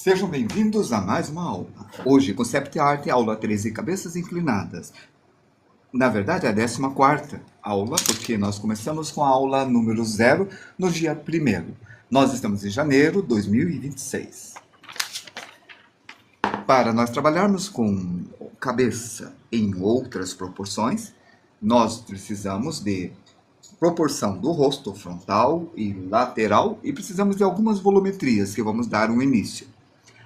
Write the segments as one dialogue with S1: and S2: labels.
S1: Sejam bem-vindos a mais uma aula. Hoje, Concept Art, aula 13, Cabeças Inclinadas. Na verdade, é a 14ª aula, porque nós começamos com a aula número 0 no dia 1º. Nós estamos em janeiro de 2026. Para nós trabalharmos com cabeça em outras proporções, nós precisamos de proporção do rosto frontal e lateral e precisamos de algumas volumetrias que vamos dar um início.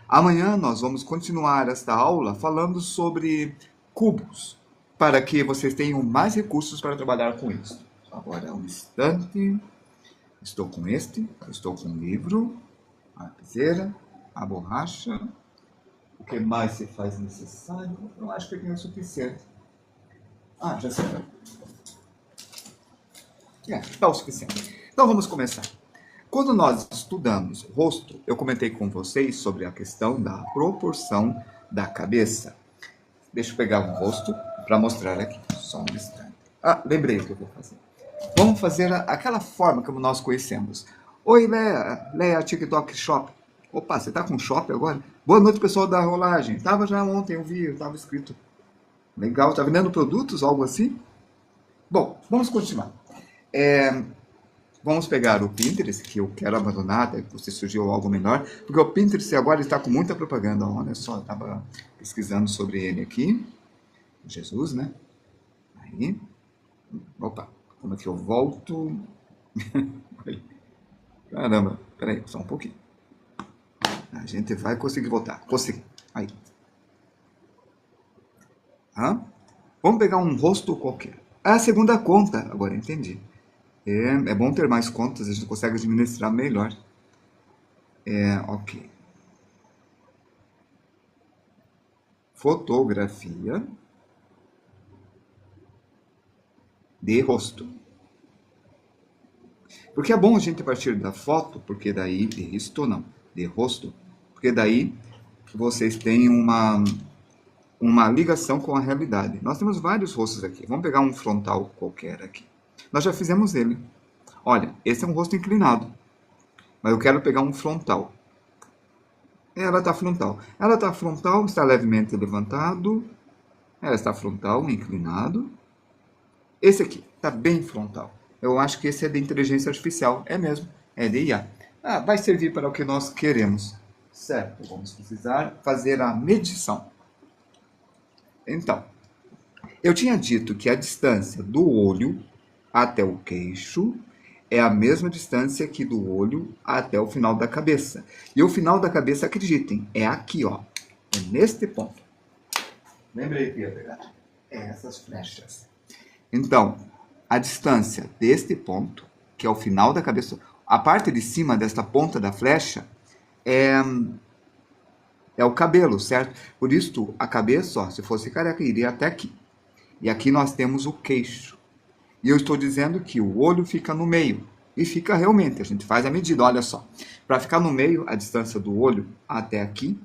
S1: Amanhã nós vamos continuar esta aula falando sobre cubos, para que vocês tenham mais recursos para trabalhar com isso. Agora, um instante. Estou com o livro, a lapiseira, a borracha. O que mais se faz necessário? Eu acho que aqui é o suficiente. Já sei. Está o suficiente. Então vamos começar. Quando nós estudamos rosto, eu comentei com vocês sobre a questão da proporção da cabeça. Deixa eu pegar um rosto para mostrar aqui. Só um instante. Lembrei o que eu vou fazer. Vamos fazer aquela forma como nós conhecemos. Oi, Leia TikTok Shop. Opa, você está com shop agora? Boa noite, pessoal da rolagem. Estava já ontem, eu vi, estava escrito. Legal, está vendendo produtos, algo assim? Bom, vamos continuar. Vamos pegar o Pinterest, que eu quero abandonar, até que você surgiu algo melhor, porque o Pinterest agora está com muita propaganda. Olha só, eu estava pesquisando sobre ele aqui. Jesus, né? Aí. Opa, como é que eu volto? Caramba, peraí, só um pouquinho. A gente vai conseguir voltar. Consegui. Aí. Vamos pegar um rosto qualquer. A segunda conta, agora entendi. É bom ter mais contas, a gente consegue administrar melhor. Ok. Fotografia de rosto. Porque é bom a gente partir da foto, porque daí, de rosto, porque daí vocês têm uma ligação com a realidade. Nós temos vários rostos aqui. Vamos pegar um frontal qualquer aqui. Nós já fizemos ele. Olha, esse é um rosto inclinado. Mas eu quero pegar um frontal. Ela está frontal. Ela está frontal, está levemente levantado. Ela está frontal, inclinado. Esse aqui está bem frontal. Eu acho que esse é de inteligência artificial. É mesmo. É de IA. Vai servir para o que nós queremos. Certo. Vamos precisar fazer a medição. Então, eu tinha dito que a distância do olho até o queixo é a mesma distância que do olho até o final da cabeça. E o final da cabeça, acreditem, é aqui, ó. É neste ponto. Lembrei que ia pegar. Essas flechas. Então, a distância deste ponto, que é o final da cabeça, a parte de cima desta ponta da flecha é o cabelo, certo? Por isso, a cabeça, ó, se fosse careca, iria até aqui. E aqui nós temos o queixo. E eu estou dizendo que o olho fica no meio. E fica realmente, a gente faz a medida, olha só. Para ficar no meio, a distância do olho até aqui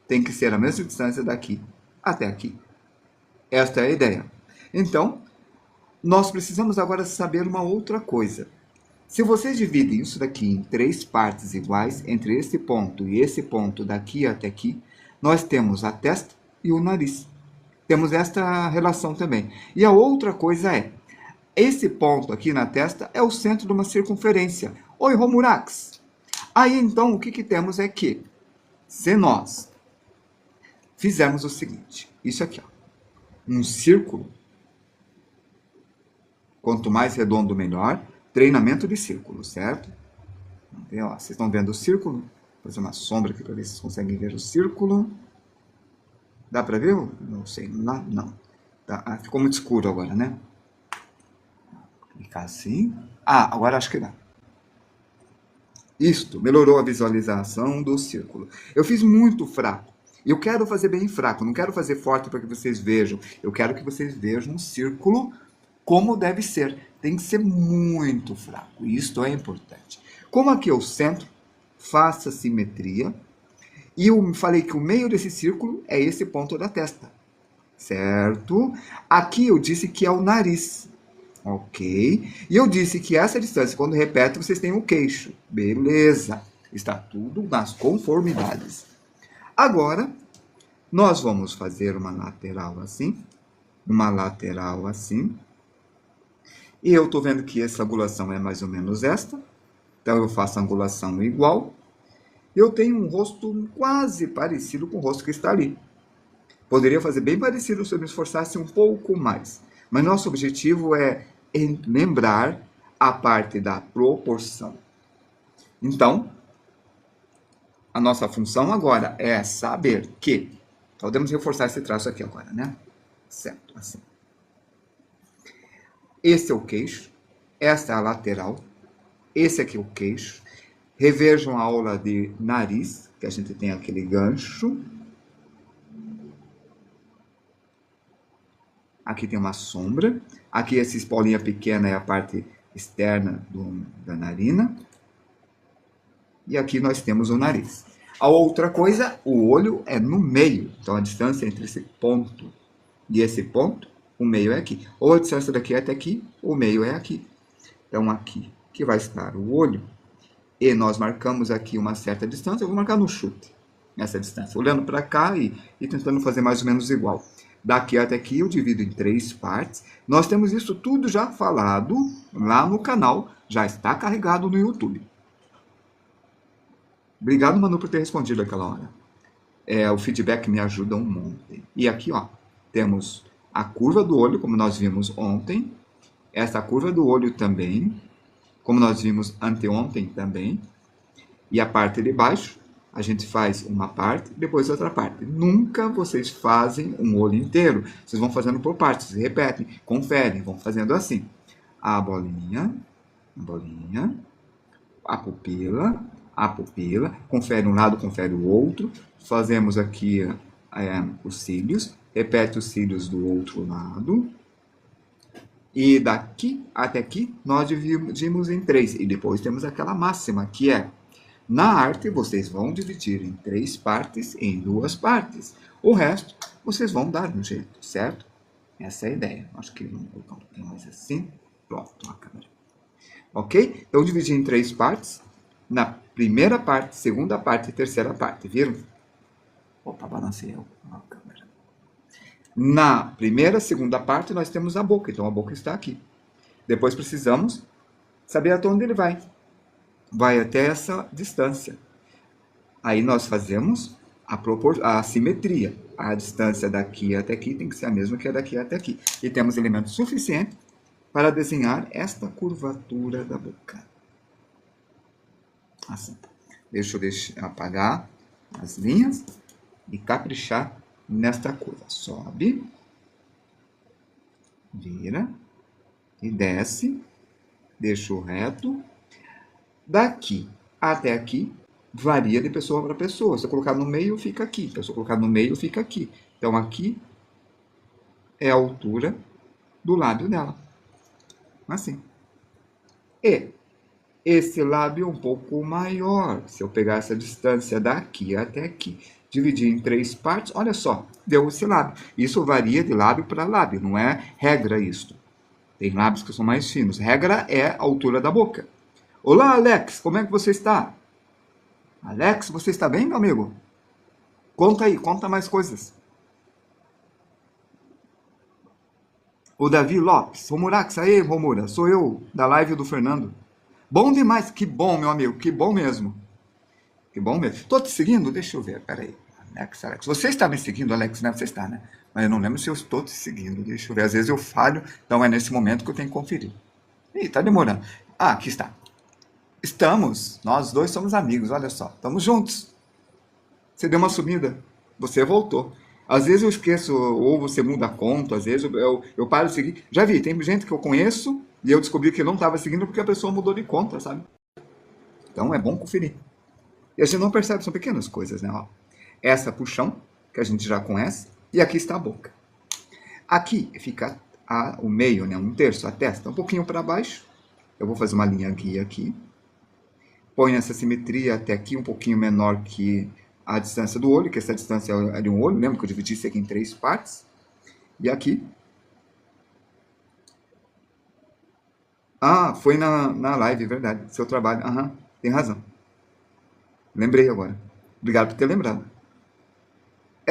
S1: tem que ser a mesma distância daqui até aqui. Esta é a ideia. Então, nós precisamos agora saber uma outra coisa. Se vocês dividem isso daqui em 3 partes iguais, entre esse ponto e esse ponto daqui até aqui, nós temos a testa e o nariz. Temos esta relação também. E a outra coisa é, esse ponto aqui na testa é o centro de uma circunferência. Oi, Romurax! Aí, então, o que temos é que, se nós fizermos o seguinte, isso aqui, ó, um círculo, quanto mais redondo, melhor, treinamento de círculo, certo? Vamos ver, ó, vocês estão vendo o círculo? Vou fazer uma sombra aqui para ver se vocês conseguem ver o círculo. Dá para ver? Não sei, não. Tá, ficou muito escuro agora, né? Clicar assim. Agora acho que dá. Isto melhorou a visualização do círculo. Eu fiz muito fraco. Eu quero fazer bem fraco, não quero fazer forte para que vocês vejam. Eu quero que vocês vejam um círculo como deve ser. Tem que ser muito fraco. Isto é importante. Como aqui é o centro, faça simetria. E eu falei que o meio desse círculo é esse ponto da testa. Certo? Aqui eu disse que é o nariz. Ok? E eu disse que essa distância, quando repete, vocês têm o queixo. Beleza. Está tudo nas conformidades. Agora, nós vamos fazer uma lateral assim, e eu estou vendo que essa angulação é mais ou menos esta, então eu faço a angulação igual, eu tenho um rosto quase parecido com o rosto que está ali. Poderia fazer bem parecido se eu me esforçasse um pouco mais, mas nosso objetivo é lembrar a parte da proporção. Então, a nossa função agora é saber que, podemos reforçar esse traço aqui agora, né? Certo, assim. Esse é o queixo, esta é a lateral, esse aqui é o queixo. Revejam a aula de nariz, que a gente tem aquele gancho. Aqui tem uma sombra. Aqui essa espolinha pequena é a parte externa da narina. E aqui nós temos o nariz. A outra coisa, o olho é no meio. Então, a distância entre esse ponto e esse ponto, o meio é aqui. Ou a distância daqui até aqui, o meio é aqui. Então, aqui que vai estar o olho. E nós marcamos aqui uma certa distância. Eu vou marcar no chute essa distância. Olhando para cá e tentando fazer mais ou menos igual. Daqui até aqui eu divido em 3 partes. Nós temos isso tudo já falado lá no canal. Já está carregado no YouTube. Obrigado, Manu, por ter respondido aquela hora. O feedback me ajuda um monte. E aqui, ó, temos a curva do olho, como nós vimos ontem. Essa curva do olho também, como nós vimos anteontem também. E a parte de baixo, a gente faz uma parte, depois outra parte. Nunca vocês fazem um olho inteiro. Vocês vão fazendo por partes, repetem, conferem, vão fazendo assim. A bolinha, a pupila, confere um lado, confere o outro. Fazemos aqui os cílios, repete os cílios do outro lado. E daqui até aqui, nós dividimos em 3. E depois temos aquela máxima, que é: na arte, vocês vão dividir em 3 partes, em 2 partes. O resto, vocês vão dar um jeito, certo? Essa é a ideia. Acho que vamos colocar um pouquinho mais assim. Pronto, a câmera. Ok? Então, dividi em 3 partes. Na primeira parte, segunda parte e terceira parte. Viram? Opa, balancei a câmera. Na primeira, segunda parte, nós temos a boca. Então, a boca está aqui. Depois, precisamos saber até onde ele vai. Vai até essa distância. Aí, nós fazemos a simetria. A distância daqui até aqui tem que ser a mesma que a daqui até aqui. E temos elementos suficientes para desenhar esta curvatura da boca. Assim. Deixa eu apagar as linhas e caprichar nesta curva. Sobe, vira e desce, deixa o reto. Daqui até aqui varia de pessoa para pessoa. Se eu colocar no meio, fica aqui. Se eu colocar no meio, fica aqui. Então, aqui é a altura do lábio dela. Assim. E esse lábio é um pouco maior. Se eu pegar essa distância daqui até aqui, dividir em 3 partes, olha só, deu esse lábio. Isso varia de lábio para lábio, não é regra isto. Tem lábios que são mais finos. Regra é a altura da boca. Olá, Alex, como é que você está? Alex, você está bem, meu amigo? Conta aí, conta mais coisas. O Davi Lopes, Romurax, aí, Romura, sou eu, da live do Fernando. Bom demais, que bom, meu amigo, que bom mesmo. Que bom mesmo. Estou te seguindo? Deixa eu ver, peraí. Alex. Você está me seguindo, Alex, né? Você está, né? Mas eu não lembro se eu estou te seguindo. Deixa eu ver, às vezes eu falho, então é nesse momento que eu tenho que conferir. Ih, tá demorando. Ah, aqui está. Estamos, nós dois somos amigos, olha só. Estamos juntos. Você deu uma sumida, você voltou. Às vezes eu esqueço, ou você muda a conta, às vezes eu paro de seguir. Já vi, tem gente que eu conheço e eu descobri que eu não estava seguindo porque a pessoa mudou de conta, sabe? Então é bom conferir. E a gente não percebe, são pequenas coisas, né? Ó, essa puxão, que a gente já conhece, e aqui está a boca. Aqui fica o meio, né? 1/3, a testa, um pouquinho para baixo. Eu vou fazer uma linha guia aqui. Põe essa simetria até aqui, um pouquinho menor que a distância do olho, que essa distância é de um olho, lembra que eu dividi isso aqui em 3 partes? E aqui. Ah, foi na live, verdade, seu trabalho. Aham, tem razão. Lembrei agora. Obrigado por ter lembrado.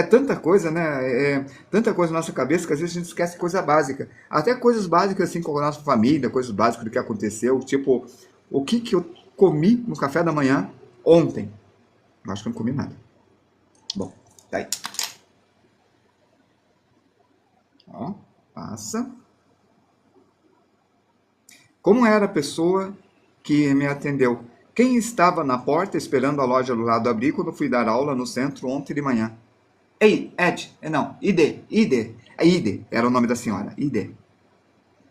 S1: É tanta coisa, né? É tanta coisa na nossa cabeça que às vezes a gente esquece coisa básica. Até coisas básicas assim com a nossa família, coisas básicas do que aconteceu. Tipo, o que que eu comi no café da manhã ontem? Eu acho que eu não comi nada. Bom, tá aí. Ó, passa. Como era a pessoa que me atendeu? Quem estava na porta esperando a loja do lado abrir quando fui dar aula no centro ontem de manhã? Ei, Ed, não, Ide, Ide, era o nome da senhora, Ide.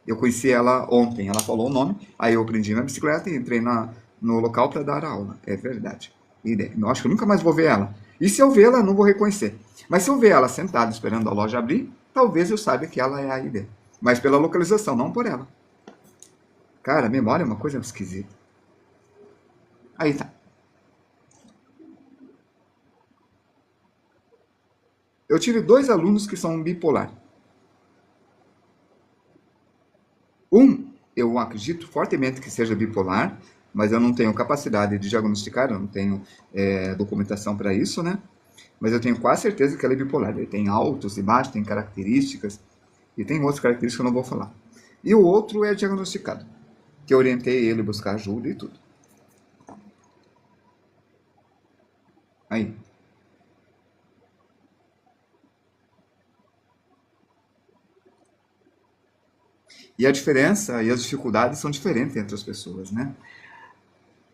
S1: Eu conheci ela ontem, ela falou o nome, aí eu aprendi na bicicleta e entrei no local para dar aula, é verdade. Ide, eu acho que eu nunca mais vou ver ela. E se eu vê-la, não vou reconhecer. Mas se eu ver ela sentada esperando a loja abrir, talvez eu saiba que ela é a Ide. Mas pela localização, não por ela. Cara, a memória é uma coisa esquisita. Aí tá. Eu tive 2 alunos que são bipolar. Eu acredito fortemente que seja bipolar, mas eu não tenho capacidade de diagnosticar, eu não tenho documentação para isso, né? Mas eu tenho quase certeza que ela é bipolar. Ele tem altos e baixos, tem características, e tem outras características que eu não vou falar. E o outro é diagnosticado, que eu orientei ele a buscar ajuda e tudo. Aí. E a diferença e as dificuldades são diferentes entre as pessoas, né?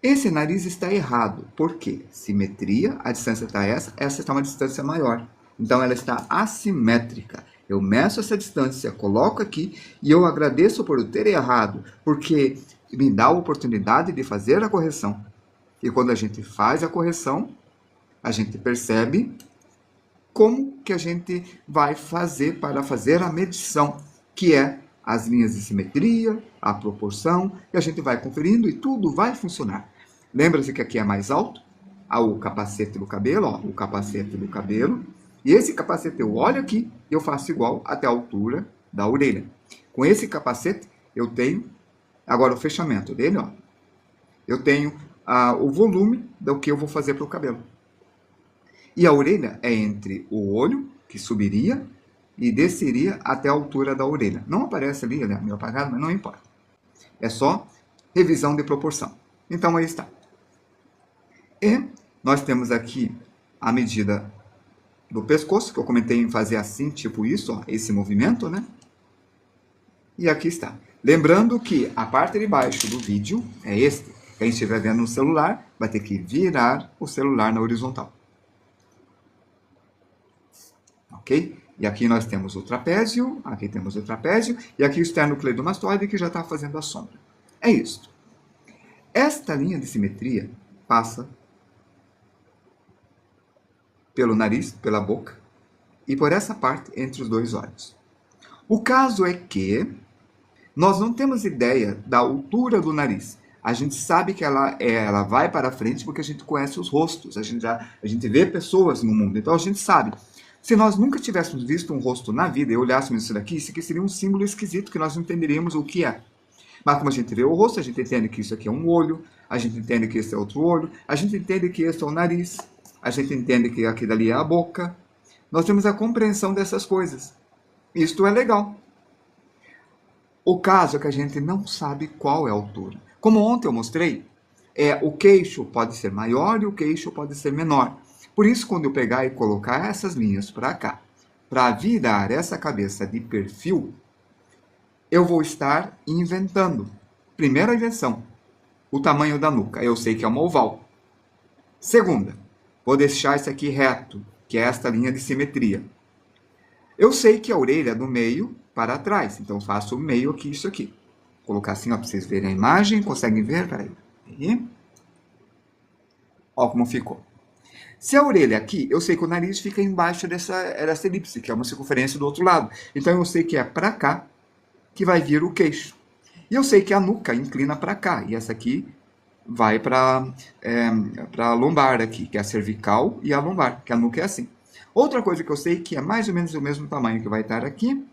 S1: Esse nariz está errado. Por quê? Simetria, a distância está essa está uma distância maior. Então ela está assimétrica. Eu meço essa distância, coloco aqui e eu agradeço por eu ter errado, porque me dá a oportunidade de fazer a correção. E quando a gente faz a correção, a gente percebe como que a gente vai fazer para fazer a medição, que é as linhas de simetria, a proporção, e a gente vai conferindo e tudo vai funcionar. Lembra-se que aqui é mais alto? O capacete do cabelo, ó, o capacete do cabelo. E esse capacete eu olho aqui e eu faço igual até a altura da orelha. Com esse capacete eu tenho, agora o fechamento dele, ó, eu tenho o volume do que eu vou fazer para o cabelo. E a orelha é entre o olho, que subiria, e desceria até a altura da orelha. Não aparece ali, né, meio apagado, mas não importa. É só revisão de proporção. Então aí está. E nós temos aqui a medida do pescoço, que eu comentei em fazer assim, tipo isso, ó, esse movimento, né? E aqui está. Lembrando que a parte de baixo do vídeo é este. Quem estiver vendo no celular vai ter que virar o celular na horizontal. Ok? E aqui nós temos o trapézio, aqui temos o trapézio, e aqui o esternocleidomastoide que já está fazendo a sombra. É isso. Esta linha de simetria passa pelo nariz, pela boca, e por essa parte entre os 2 olhos. O caso é que nós não temos ideia da altura do nariz. A gente sabe que ela vai para frente porque a gente conhece os rostos, a gente vê pessoas no mundo, então a gente sabe. Se nós nunca tivéssemos visto um rosto na vida e olhássemos isso aqui seria um símbolo esquisito que nós não entenderíamos o que é. Mas como a gente vê o rosto, a gente entende que isso aqui é um olho, a gente entende que esse é outro olho, a gente entende que esse é o nariz, a gente entende que aqui dali é a boca. Nós temos a compreensão dessas coisas. Isto é legal. O caso é que a gente não sabe qual é a altura. Como ontem eu mostrei, o queixo pode ser maior e o queixo pode ser menor. Por isso, quando eu pegar e colocar essas linhas para cá, para virar essa cabeça de perfil, eu vou estar inventando. Primeira invenção, o tamanho da nuca. Eu sei que é uma oval. Segunda, vou deixar isso aqui reto, que é esta linha de simetria. Eu sei que a orelha é do meio para trás, então faço o meio aqui, isso aqui. Vou colocar assim, ó, para vocês verem a imagem. Conseguem ver? Peraí. Ó como ficou. Se a orelha aqui, eu sei que o nariz fica embaixo dessa elipse, que é uma circunferência do outro lado. Então eu sei que é para cá que vai vir o queixo. E eu sei que a nuca inclina para cá, e essa aqui vai para a lombar aqui, que é a cervical e a lombar, que a nuca é assim. Outra coisa que eu sei que é mais ou menos o mesmo tamanho que vai estar aqui,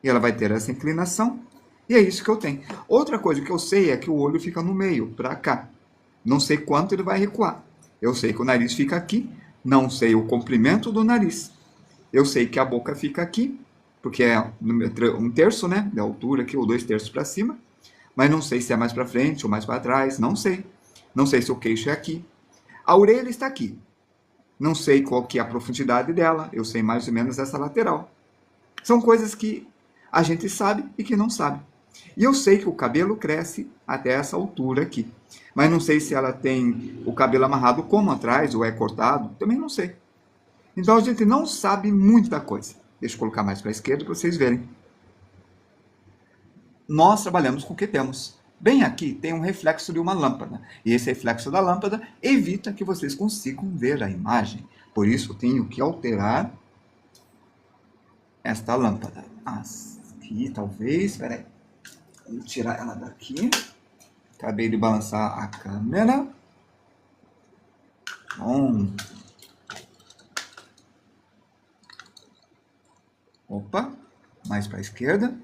S1: e ela vai ter essa inclinação, e é isso que eu tenho. Outra coisa que eu sei é que o olho fica no meio, para cá. Não sei quanto ele vai recuar. Eu sei que o nariz fica aqui, Não sei o comprimento do nariz. Eu sei que a boca fica aqui, porque é 1/3, né, da altura aqui, ou 2/3 para cima. Mas não sei se é mais para frente ou mais para trás, não sei. Não sei se o queixo é aqui. A orelha está aqui. Não sei qual que é a profundidade dela, eu sei mais ou menos essa lateral. São coisas que a gente sabe e que não sabe. E eu sei que o cabelo cresce até essa altura aqui. Mas não sei se ela tem o cabelo amarrado como atrás ou é cortado, também não sei. Então a gente não sabe muita coisa. Deixa eu colocar mais para a esquerda para vocês verem. Nós trabalhamos com o que temos. Bem aqui tem um reflexo de uma lâmpada. E esse reflexo da lâmpada evita que vocês consigam ver a imagem. Por isso eu tenho que alterar esta lâmpada. Aqui talvez, espera aí. Vamos tirar ela daqui. Acabei de balançar a câmera. Bom. Opa, mais para a esquerda.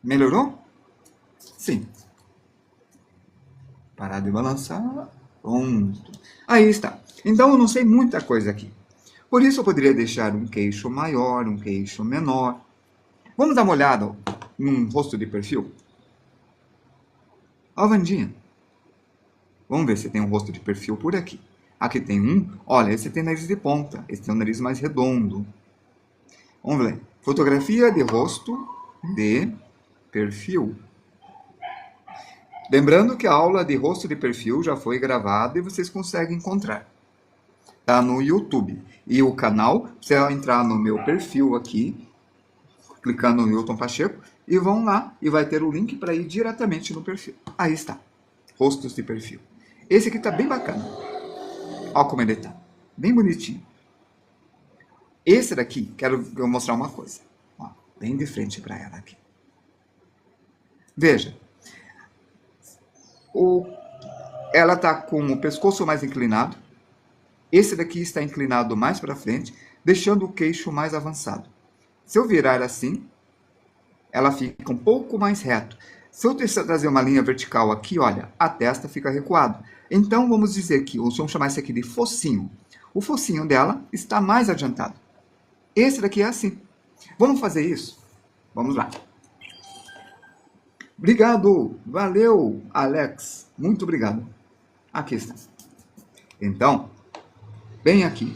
S1: Melhorou? Sim. Parar de balançar. Pronto. Aí está. Então eu não sei muita coisa aqui. Por isso eu poderia deixar um queixo maior, um queixo menor. Vamos dar uma olhada num rosto de perfil? Ó, Vandinha. Vamos ver se tem um rosto de perfil por aqui. Aqui tem um. Olha, esse tem nariz de ponta. Esse tem um nariz mais redondo. Vamos ver. Fotografia de rosto de perfil. Lembrando que a aula de rosto de perfil já foi gravada e vocês conseguem encontrar. Tá no YouTube. E o canal, você vai entrar no meu perfil aqui, clicando no Newton Pacheco, e vão lá e vai ter o link para ir diretamente no perfil. Aí está. Rostos de perfil. Esse aqui está bem bacana. Olha como ele está. Bem bonitinho. Esse daqui, quero mostrar uma coisa. Ó, bem de frente para ela aqui. Veja. Ela está com o pescoço mais inclinado. Esse daqui está inclinado mais para frente, deixando o queixo mais avançado. Se eu virar assim, ela fica um pouco mais reto. Se eu trazer uma linha vertical aqui, olha, a testa fica recuada. Então, vamos dizer que, vamos chamar esse aqui de focinho. O focinho dela está mais adiantado. Esse daqui é assim. Vamos fazer isso? Vamos lá. Obrigado. Valeu, Alex. Muito obrigado. Aqui está. Então, bem aqui.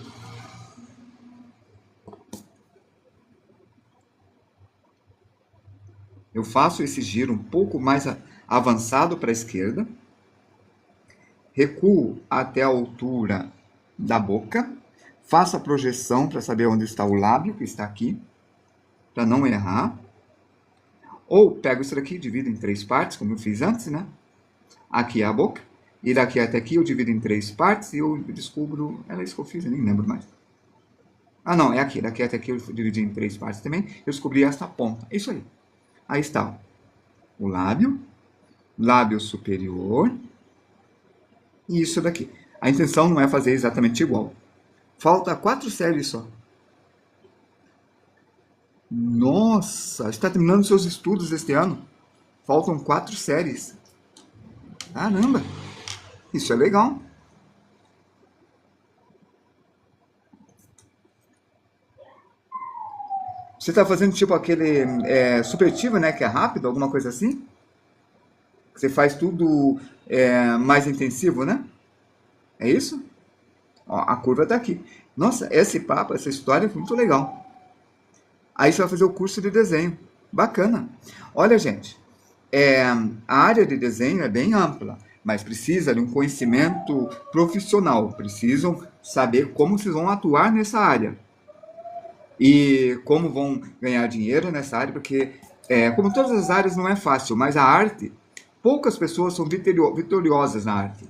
S1: Eu faço esse giro um pouco mais avançado para a esquerda. Recuo até a altura da boca. Faço a projeção para saber onde está o lábio, que está aqui, para não errar. Ou pego isso daqui e divido em 3 partes, como eu fiz antes, né? Aqui é a boca. E daqui até aqui eu divido em 3 partes e eu descubro... Era isso que eu fiz, eu nem lembro mais. Ah, não, é aqui. Daqui até aqui eu dividi em 3 partes também. Eu descobri esta ponta. É isso aí. Aí está o lábio, lábio superior e isso daqui. A intenção não é fazer exatamente igual. Falta 4 séries só. Nossa, está terminando seus estudos este ano. Faltam 4 séries. Caramba, isso é legal. Você está fazendo tipo aquele supletivo, né? Que é rápido, alguma coisa assim? Você faz tudo mais intensivo, né? É isso? Ó, a curva está aqui. Nossa, esse papo, essa história é muito legal. Aí você vai fazer o curso de desenho. Bacana. Olha, gente, a área de desenho é bem ampla, mas precisa de um conhecimento profissional. Precisam saber como vocês vão atuar nessa área. E como vão ganhar dinheiro nessa área, porque, como todas as áreas, não é fácil, mas a arte, poucas pessoas são vitoriosas na arte.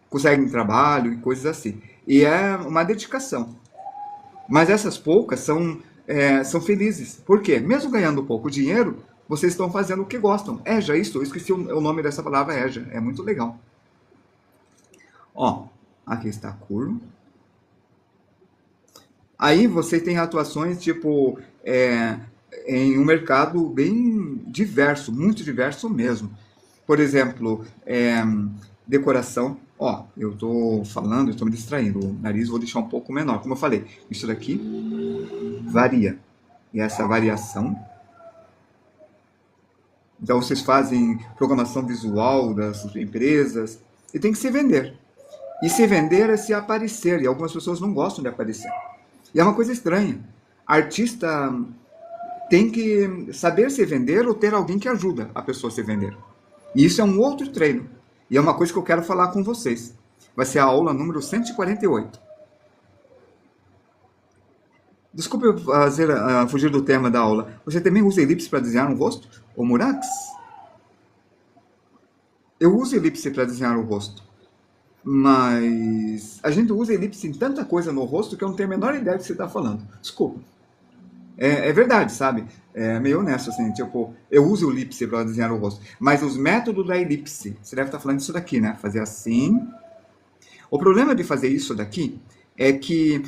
S1: Conseguem trabalho e coisas assim. E é uma dedicação. Mas essas poucas são felizes. Por quê? Mesmo ganhando pouco dinheiro, vocês estão fazendo o que gostam. Eja, isso, eu esqueci o nome dessa palavra, eja. É muito legal. Ó, aqui está a curva. Aí você tem atuações, tipo, em um mercado bem diverso, muito diverso mesmo. Por exemplo, decoração. Ó, eu tô falando, estou me distraindo. O nariz vou deixar um pouco menor. Como eu falei, isso daqui varia. E essa variação... Então, vocês fazem programação visual das empresas e tem que se vender. E se vender é se aparecer. E algumas pessoas não gostam de aparecer. E é uma coisa estranha. Artista tem que saber se vender ou ter alguém que ajuda a pessoa a se vender. E isso é um outro treino. E é uma coisa que eu quero falar com vocês. Vai ser a aula número 148. Desculpe eu fugir do tema da aula. Você também usa elipse para desenhar um rosto? Ou murex? Eu uso elipse para desenhar o rosto. Mas a gente usa elipse em tanta coisa no rosto que eu não tenho a menor ideia do que você está falando. Desculpa. É verdade, sabe? É meio honesto, assim, tipo, eu uso o elipse para desenhar o rosto. Mas os métodos da elipse, você deve estar falando disso daqui, né? Fazer assim. O problema de fazer isso daqui é que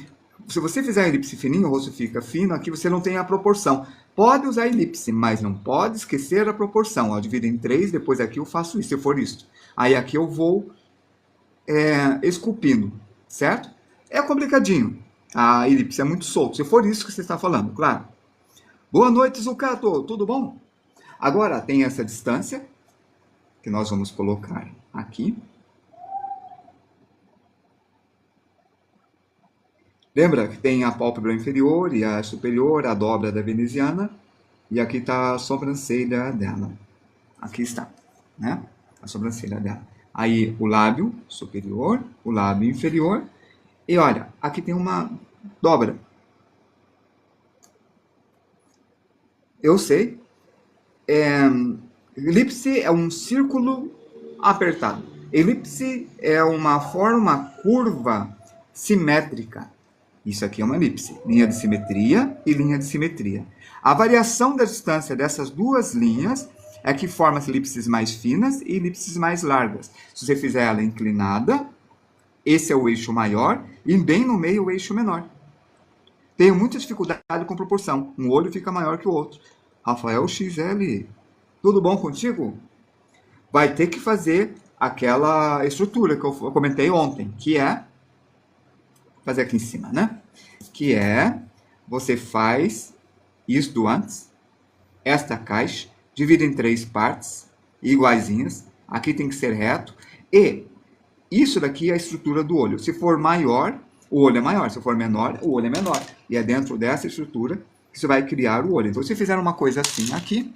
S1: se você fizer a elipse fininho, o rosto fica fino, aqui você não tem a proporção. Pode usar elipse, mas não pode esquecer a proporção. Ó, divido em 3, depois aqui eu faço isso, se for isso. Aí aqui eu vou esculpindo, certo? É complicadinho. A elipse é muito solto, se for isso que você está falando, claro. Boa noite, Zucato, tudo bom? Agora tem essa distância, que nós vamos colocar aqui. Lembra que tem a pálpebra inferior e a superior, a dobra da veneziana, e aqui está a sobrancelha dela. Aqui está, né? A sobrancelha dela. Aí o lábio superior, o lábio inferior, e olha, aqui tem uma dobra. Eu sei. Elipse é um círculo apertado. Elipse é uma forma curva simétrica. Isso aqui é uma elipse. Linha de simetria e linha de simetria. A variação da distância dessas duas linhas é que forma as elipses mais finas e elipses mais largas. Se você fizer ela inclinada, esse é o eixo maior e bem no meio o eixo menor. Tenho muita dificuldade com proporção. Um olho fica maior que o outro. Rafael XL, tudo bom contigo? Vai ter que fazer aquela estrutura que eu comentei ontem, que é... fazer aqui em cima, né? Que é... você faz isto antes, esta caixa, divide em 3 partes, iguaizinhas. Aqui tem que ser reto. E isso daqui é a estrutura do olho. Se for maior, o olho é maior. Se for menor, o olho é menor. E é dentro dessa estrutura que você vai criar o olho. Então, se fizer uma coisa assim aqui,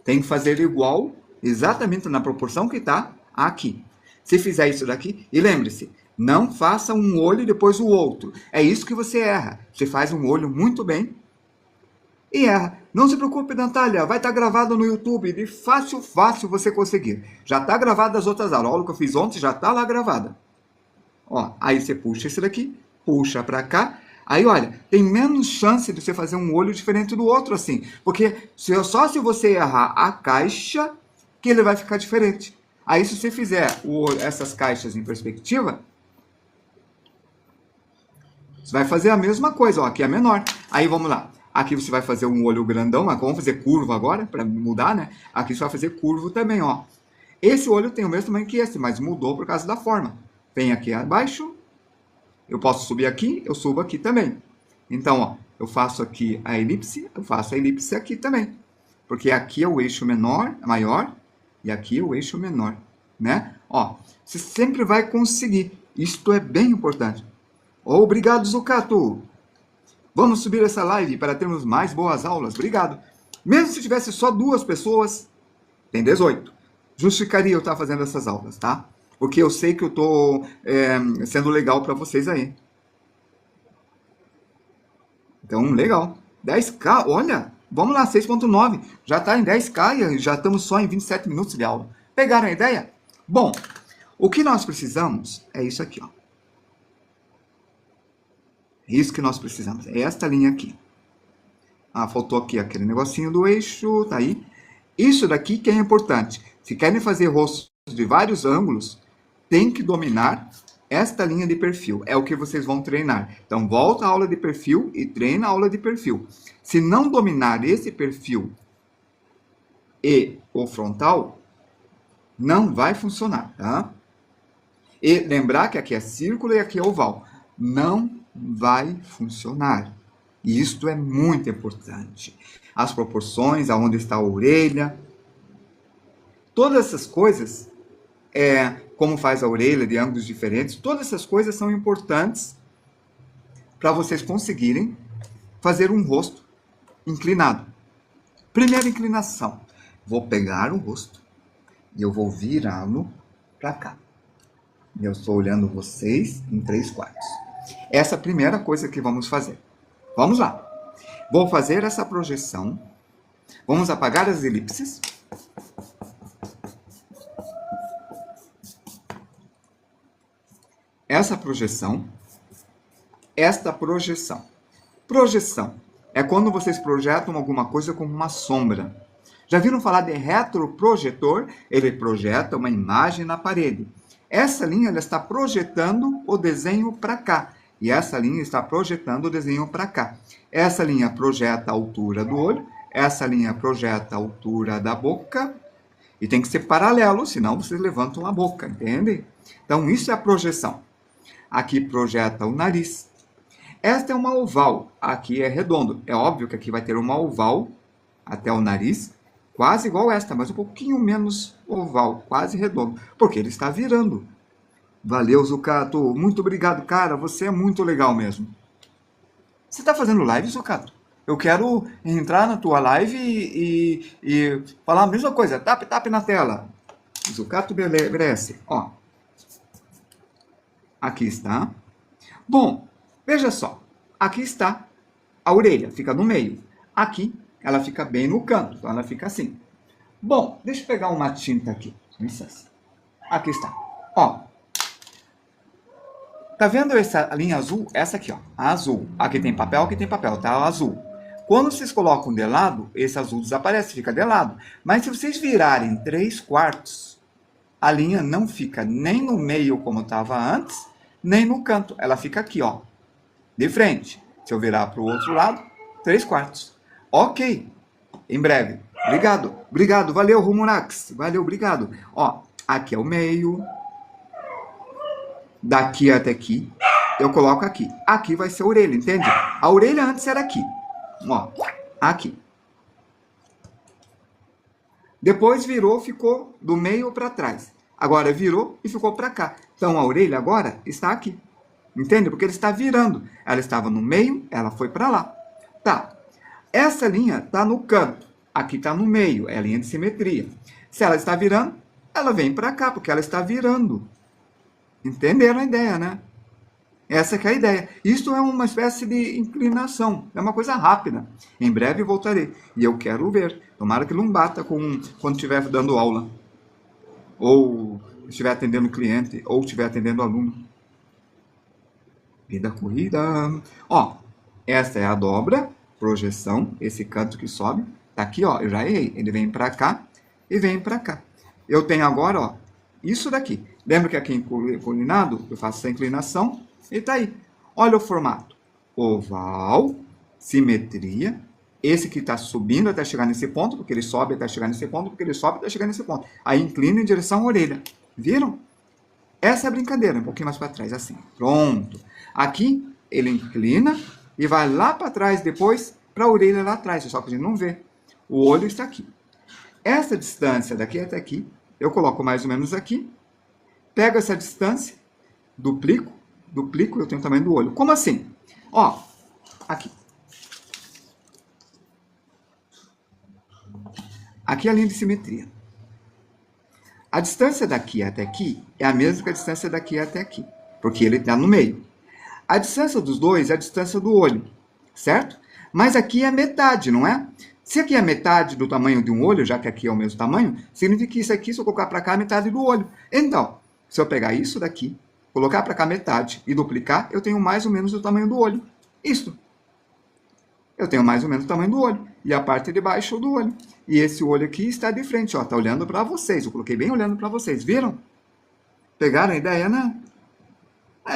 S1: tem que fazer igual, exatamente na proporção que está aqui. Se fizer isso daqui, e lembre-se, não faça um olho e depois o outro. É isso que você erra. Você faz um olho muito bem e erra. Não se preocupe, Natália, vai estar gravado no YouTube. De fácil você conseguir. Já está gravado as outras aulas. A aula que eu fiz ontem já está lá gravada. Ó, aí você puxa esse daqui, puxa para cá. Aí, olha, tem menos chance de você fazer um olho diferente do outro assim. Porque só se você errar a caixa que ele vai ficar diferente. Aí, se você fizer essas caixas em perspectiva, você vai fazer a mesma coisa. Ó, aqui é menor. Aí, vamos lá. Aqui você vai fazer um olho grandão. Mas vamos fazer curvo agora, para mudar, né? Aqui você vai fazer curvo também, ó. Esse olho tem o mesmo tamanho que esse, mas mudou por causa da forma. Vem aqui abaixo. Eu posso subir aqui, eu subo aqui também. Então, ó, eu faço aqui a elipse, eu faço a elipse aqui também. Porque aqui é o eixo maior, e aqui é o eixo menor, né? Ó, você sempre vai conseguir. Isto é bem importante. Obrigado, Zucato. Vamos subir essa live para termos mais boas aulas. Obrigado. Mesmo se tivesse só 2 pessoas, tem 18. Justificaria eu estar fazendo essas aulas, tá? Porque eu sei que eu estou sendo legal para vocês aí. Então, legal. 10K, olha, vamos lá, 6.9. Já está em 10K e já estamos só em 27 minutos de aula. Pegaram a ideia? Bom, o que nós precisamos é isso aqui, ó. Isso que nós precisamos, é esta linha aqui. Ah, faltou aqui aquele negocinho do eixo, tá aí. Isso daqui que é importante. Se querem fazer rostos de vários ângulos, tem que dominar esta linha de perfil. É o que vocês vão treinar. Então, volta à aula de perfil e treina a aula de perfil. Se não dominar esse perfil e o frontal, Não vai funcionar, tá? E lembrar que aqui é círculo e aqui é oval. Não vai funcionar. E isto é muito importante. As proporções, aonde está a orelha, todas essas coisas, como faz a orelha de ângulos diferentes, todas essas coisas são importantes para vocês conseguirem fazer um rosto inclinado. Primeira inclinação. Vou pegar o rosto e eu vou virá-lo para cá. E eu estou olhando vocês em 3/4. Essa é a primeira coisa que vamos fazer. Vamos lá. Vou fazer essa projeção. Vamos apagar as elipses. Essa projeção. Esta projeção. Projeção é quando vocês projetam alguma coisa como uma sombra. Já viram falar de retroprojetor? Ele projeta uma imagem na parede. Essa linha ela está projetando o desenho para cá. E essa linha está projetando o desenho para cá. Essa linha projeta a altura do olho. Essa linha projeta a altura da boca. E tem que ser paralelo, senão vocês levantam a boca, entende? Então, isso é a projeção. Aqui projeta o nariz. Esta é uma oval. Aqui é redondo. É óbvio que aqui vai ter uma oval até o nariz. Quase igual esta, mas um pouquinho menos oval, quase redondo, porque ele está virando. Valeu, Zucato. Muito obrigado, cara. Você é muito legal mesmo. Você está fazendo live, Zucato? Eu quero entrar na tua live e falar a mesma coisa. Tap na tela. Zucato merece. Ó. Aqui está. Bom, veja só. Aqui está a orelha, fica no meio. Aqui ela fica bem no canto, então ela fica assim. Bom, deixa eu pegar uma tinta aqui, com licença. Aqui está. Ó, tá vendo essa linha azul? Essa aqui, ó, a azul. Aqui tem papel, tá? O azul. Quando vocês colocam de lado, esse azul desaparece, fica de lado. Mas se vocês virarem 3/4, a linha não fica nem no meio como estava antes, nem no canto. Ela fica aqui, ó, de frente. Se eu virar para o outro lado, 3/4. Ok, em breve. Obrigado, obrigado, valeu, Rumurax. Valeu, obrigado. Ó, aqui é o meio. Daqui até aqui, eu coloco aqui. Aqui vai ser a orelha, entende? A orelha antes era aqui. Ó, aqui. Depois virou, ficou do meio para trás. Agora virou e ficou para cá. Então a orelha agora está aqui. Entende? Porque ele está virando. Ela estava no meio, ela foi para lá. Tá. Essa linha está no canto, aqui está no meio, é a linha de simetria. Se ela está virando, ela vem para cá, porque ela está virando. Entenderam a ideia, né? Essa que é a ideia. Isso é uma espécie de inclinação, é uma coisa rápida. Em breve voltarei, e eu quero ver. Tomara que não bata quando estiver dando aula, ou estiver atendendo cliente, ou estiver atendendo aluno. Vida corrida. Ó, essa é a dobra. Projeção, esse canto que sobe, tá aqui, ó, eu já errei, ele vem para cá e vem para cá. Eu tenho agora, ó, isso daqui. Lembra que aqui inclinado, eu faço essa inclinação e tá aí. Olha o formato. Oval, simetria, esse que está subindo até chegar nesse ponto, porque ele sobe até chegar nesse ponto, porque ele sobe até chegar nesse ponto. Aí inclina em direção à orelha. Viram? Essa é a brincadeira, um pouquinho mais para trás, assim. Pronto. Aqui, ele inclina e vai lá para trás depois, para a orelha lá atrás, só que a gente não vê. O olho está aqui. Essa distância daqui até aqui, eu coloco mais ou menos aqui, pego essa distância, duplico, eu tenho o tamanho do olho. Como assim? Ó, aqui. Aqui é a linha de simetria. A distância daqui até aqui é a mesma que a distância daqui até aqui, porque ele está no meio. A distância dos dois é a distância do olho, certo? Mas aqui é metade, não é? Se aqui é metade do tamanho de um olho, já que aqui é o mesmo tamanho, significa que isso aqui, se eu colocar para cá, é metade do olho. Então, se eu pegar isso daqui, colocar para cá metade e duplicar, eu tenho mais ou menos o tamanho do olho. Isto. Eu tenho mais ou menos o tamanho do olho. E a parte de baixo do olho. E esse olho aqui está de frente, ó. Está olhando para vocês. Eu coloquei bem olhando para vocês. Viram? Pegaram a ideia, né?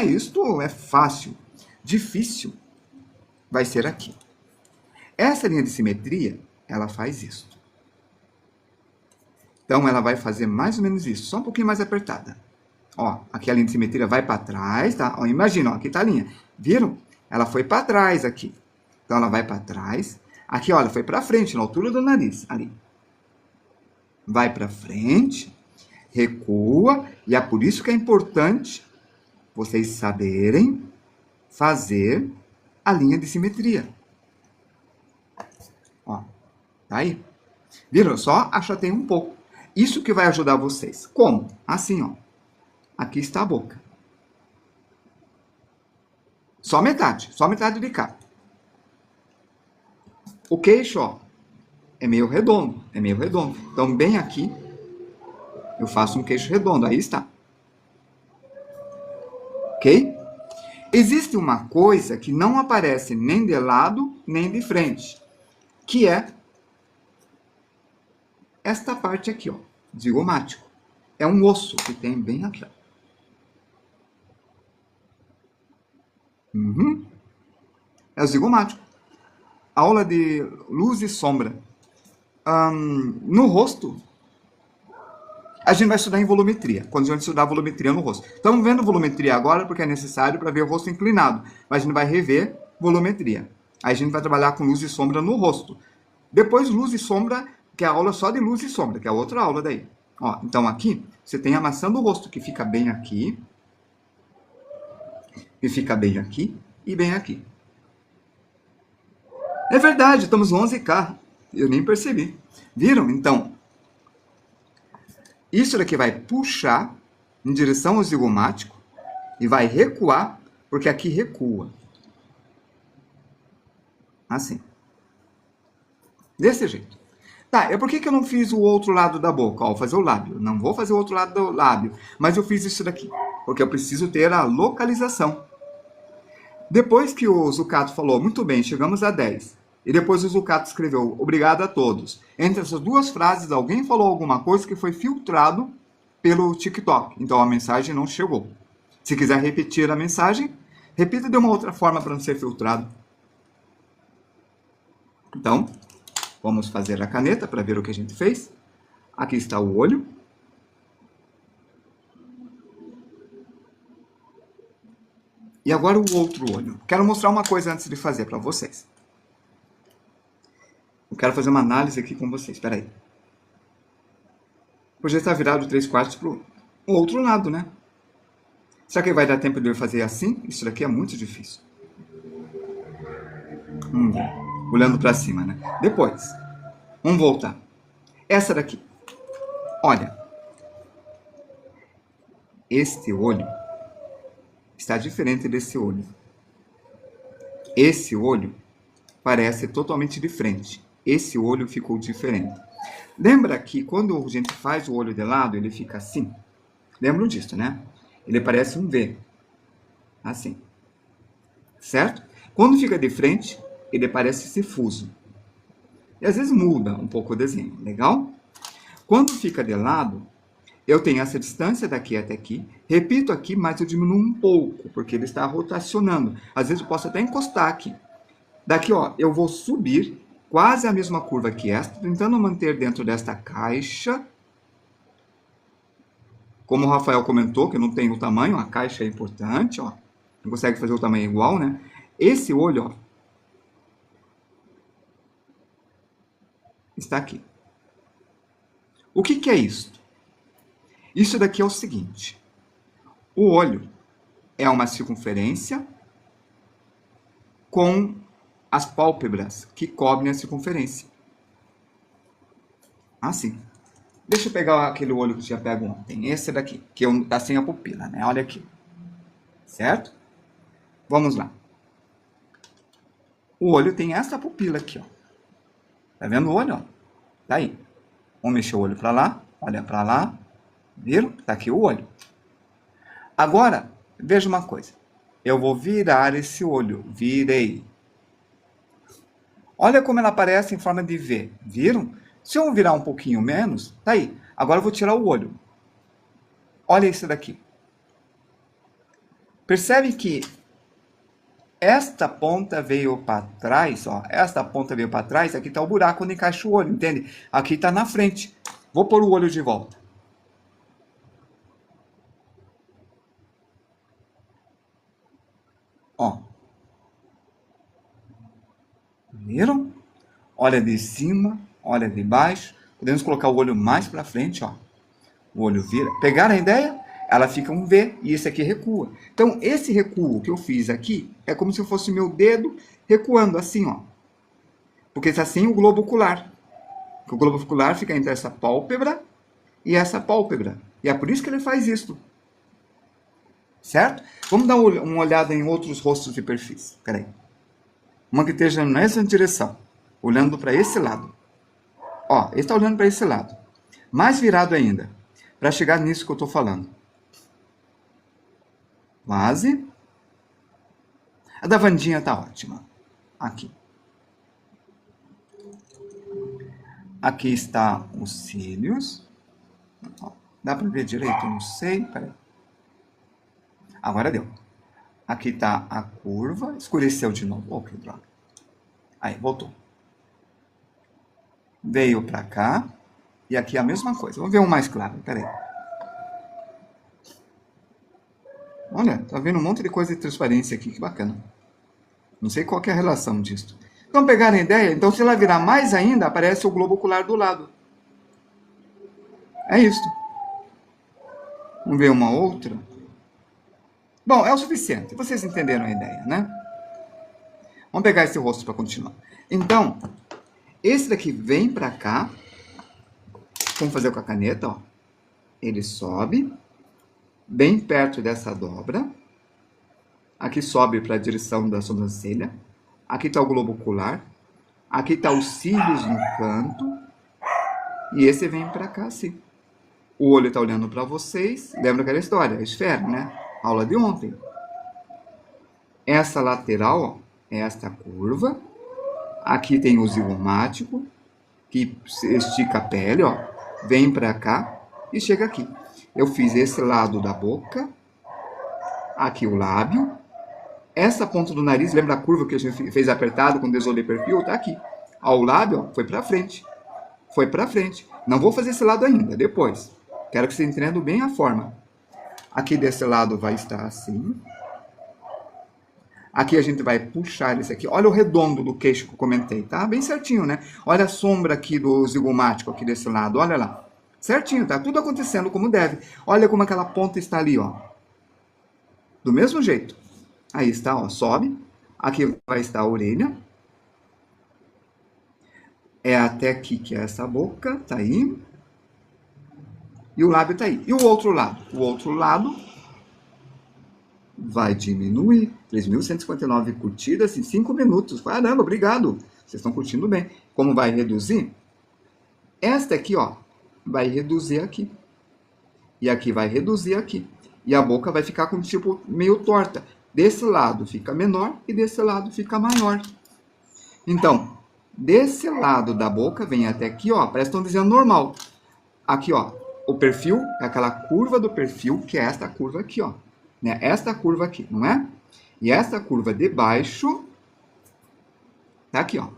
S1: Isto é fácil. Difícil vai ser aqui. Essa linha de simetria, ela faz isso. Então, ela vai fazer mais ou menos isso, só um pouquinho mais apertada. Ó, aqui a linha de simetria vai para trás, tá? Ó, imagina, ó, aqui tá a linha. Viram? Ela foi para trás aqui. Então, ela vai para trás. Aqui, olha, foi para frente, na altura do nariz, ali. Vai para frente, recua, e é por isso que é importante vocês saberem fazer a linha de simetria. Ó, tá aí. Viram? Só achatei um pouco. Isso que vai ajudar vocês. Como? Assim, ó. Aqui está a boca. Só metade de cá. O queixo, ó, é meio redondo, Então, bem aqui, eu faço um queixo redondo, aí está. Ok? Existe uma coisa que não aparece nem de lado, nem de frente, que é esta parte aqui, ó, zigomático. É um osso que tem bem aqui, ó. É o zigomático. Aula de luz e sombra. No rosto, a gente vai estudar em volumetria. Quando a gente estudar volumetria no rosto. Estamos vendo volumetria agora porque é necessário para ver o rosto inclinado. Mas a gente vai rever volumetria. Aí a gente vai trabalhar com luz e sombra no rosto. Depois luz e sombra, que é a aula só de luz e sombra, que é outra aula daí. Ó, então aqui, você tem a maçã do rosto, que fica bem aqui. E fica bem aqui e bem aqui. É verdade, estamos no 11K. Eu nem percebi. Viram? Então, isso daqui vai puxar em direção ao zigomático e vai recuar, porque aqui recua. Assim. Desse jeito. Tá, por que eu não fiz o outro lado da boca? Ó, vou fazer o lábio. Não vou fazer o outro lado do lábio, mas eu fiz isso daqui, porque eu preciso ter a localização. Depois que o Zucato falou, muito bem, chegamos a 10, e depois o Zucato escreveu, obrigado a todos. Entre essas duas frases, alguém falou alguma coisa que foi filtrado pelo TikTok. Então, a mensagem não chegou. Se quiser repetir a mensagem, repita de uma outra forma para não ser filtrado. Então, vamos fazer a caneta para ver o que a gente fez. Aqui está o olho. E agora o outro olho. Quero mostrar uma coisa antes de fazer para vocês. Eu quero fazer uma análise aqui com vocês. Espera aí. O projeto está virado 3/4 para o outro lado, né? Será que vai dar tempo de eu fazer assim? Isso daqui é muito difícil. Olhando para cima, né? Depois, vamos voltar. Essa daqui. Olha. Este olho está diferente desse olho. Esse olho parece totalmente diferente. Esse olho ficou diferente. Lembra que quando a gente faz o olho de lado, ele fica assim? Lembram disso, né? Ele parece um V. Assim. Certo? Quando fica de frente, ele parece esse fuso. E às vezes muda um pouco o desenho. Legal? Quando fica de lado, eu tenho essa distância daqui até aqui. Repito aqui, mas eu diminuo um pouco, porque ele está rotacionando. Às vezes eu posso até encostar aqui. Daqui, ó, eu vou subir quase a mesma curva que esta, tentando manter dentro desta caixa. Como o Rafael comentou, que não tem o tamanho, a caixa é importante, ó. Não consegue fazer o tamanho igual, né? Esse olho, ó, está aqui. O que é isso? Isso daqui é o seguinte. O olho é uma circunferência com as pálpebras que cobrem a circunferência. Assim. Deixa eu pegar aquele olho que eu tinha pego ontem. Esse daqui, que está sem a pupila, né? Olha aqui. Certo? Vamos lá. O olho tem essa pupila aqui, ó. Tá vendo o olho, ó? Tá aí. Vamos mexer o olho para lá. Olha para lá. Viram? Tá aqui o olho. Agora, veja uma coisa. Eu vou virar esse olho. Virei. Olha como ela aparece em forma de V. Viram? Se eu virar um pouquinho menos, tá aí. Agora eu vou tirar o olho. Olha isso daqui. Percebe que esta ponta veio para trás, ó. Esta ponta veio para trás, aqui está o buraco onde encaixa o olho, entende? Aqui está na frente. Vou pôr o olho de volta. Ó. Viram? Olha de cima, olha de baixo. Podemos colocar o olho mais para frente, ó. O olho vira. Pegaram a ideia? Ela fica um V e esse aqui recua. Então, esse recuo que eu fiz aqui é como se fosse meu dedo recuando, assim, ó. Porque está assim o globo ocular. O globo ocular fica entre essa pálpebra e essa pálpebra. E é por isso que ele faz isso. Certo? Vamos dar uma olhada em outros rostos de perfis. Peraí. Uma que esteja nessa direção, olhando para esse lado. Ó, ele está olhando para esse lado. Mais virado ainda, para chegar nisso que eu estou falando. Quase. A da Vandinha está ótima. Aqui. Aqui está os cílios. Ó, dá para ver direito? Não sei. Peraí. Agora deu. Aqui está a curva. Escureceu de novo. Oh, que droga. Aí, voltou. Veio para cá. E aqui a mesma coisa. Vamos ver um mais claro. Peraí. Olha, tá vendo um monte de coisa de transparência aqui. Que bacana. Não sei qual que é a relação disso. Então, pegaram a ideia? Então, se ela virar mais ainda, aparece o globo ocular do lado. É isso. Vamos ver uma outra. Bom, é o suficiente. Vocês entenderam a ideia, né? Vamos pegar esse rosto para continuar. Então, esse daqui vem para cá. Vamos fazer com a caneta, ó. Ele sobe bem perto dessa dobra. Aqui sobe para a direção da sobrancelha. Aqui está o globo ocular. Aqui está os cílios no canto. E esse vem para cá, assim. O olho está olhando para vocês. Lembra aquela história? A esfera, né? Aula de ontem. Essa lateral, ó, é esta curva. Aqui tem o zigomático, que estica a pele, ó. Vem para cá e chega aqui. Eu fiz esse lado da boca. Aqui o lábio. Essa ponta do nariz, lembra a curva que a gente fez apertado quando desolei perfil? Tá aqui. Ó, o lábio, ó, foi para frente. Foi para frente. Não vou fazer esse lado ainda, depois. Quero que você entenda bem a forma. Aqui desse lado vai estar assim. Aqui a gente vai puxar esse aqui. Olha o redondo do queixo que eu comentei, tá? Bem certinho, né? Olha a sombra aqui do zigomático aqui desse lado, olha lá. Certinho, tá tudo acontecendo como deve. Olha como aquela ponta está ali, ó. Do mesmo jeito. Aí está, ó, sobe. Aqui vai estar a orelha. É até aqui que é essa boca, tá aí. E o lábio tá aí. E o outro lado? O outro lado vai diminuir. 3.159 curtidas em 5 minutos. Caramba, obrigado. Vocês estão curtindo bem. Como vai reduzir? Esta aqui, ó, vai reduzir aqui. E aqui vai reduzir aqui. E a boca vai ficar com tipo meio torta. Desse lado fica menor e desse lado fica maior. Então, desse lado da boca vem até aqui, ó, parece que estão dizendo normal. Aqui, ó, o perfil é aquela curva do perfil, que é esta curva aqui, ó. Né? Esta curva aqui, não é? E esta curva de baixo tá aqui, ó.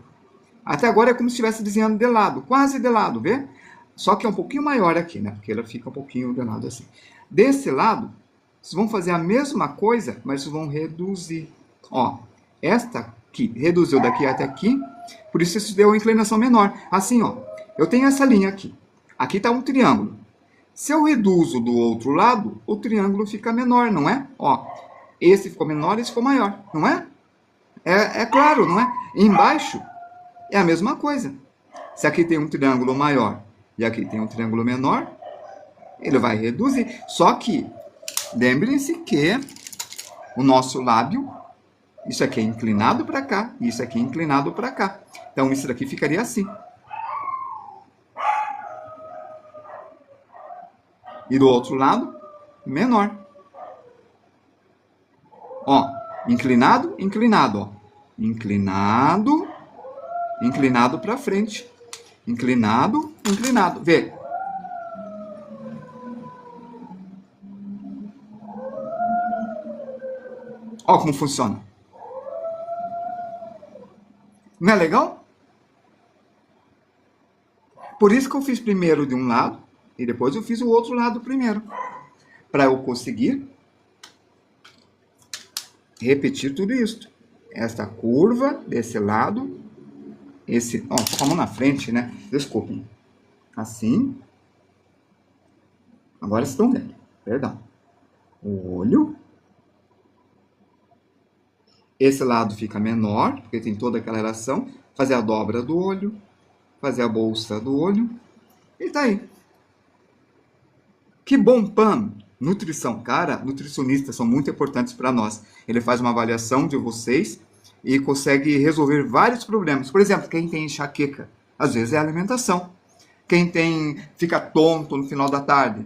S1: Até agora é como se estivesse desenhando de lado, quase de lado, vê? Só que é um pouquinho maior aqui, né? Porque ela fica um pouquinho de lado assim. Desse lado, vocês vão fazer a mesma coisa, mas vocês vão reduzir. Ó, esta aqui reduziu daqui até aqui, por isso isso deu uma inclinação menor. Assim, ó, eu tenho essa linha aqui. Aqui está um triângulo. Se eu reduzo do outro lado, o triângulo fica menor, não é? Ó, esse ficou menor, esse ficou maior, não é? É claro, não é? E embaixo é a mesma coisa. Se aqui tem um triângulo maior e aqui tem um triângulo menor, ele vai reduzir. Só que, lembrem-se que o nosso lábio, isso aqui é inclinado para cá, e isso aqui é inclinado para cá. Então, isso daqui ficaria assim. E do outro lado, menor. Ó, inclinado, inclinado, ó. Inclinado, inclinado para frente. Inclinado, inclinado. Vê. Ó como funciona. Não é legal? Por isso que eu fiz primeiro de um lado e depois eu fiz o outro lado primeiro. Para eu conseguir repetir tudo isso. Esta curva desse lado, esse... Ó, tô com a mão na frente, né? Desculpem. Assim. Agora estão vendo. Perdão. O olho. Esse lado fica menor, porque tem toda aquela relação. Fazer a dobra do olho. Fazer a bolsa do olho. E tá aí. Que bom, Pam! Nutrição. Cara, nutricionistas são muito importantes para nós. Ele faz uma avaliação de vocês e consegue resolver vários problemas. Por exemplo, quem tem enxaqueca, às vezes é a alimentação. Quem fica tonto no final da tarde,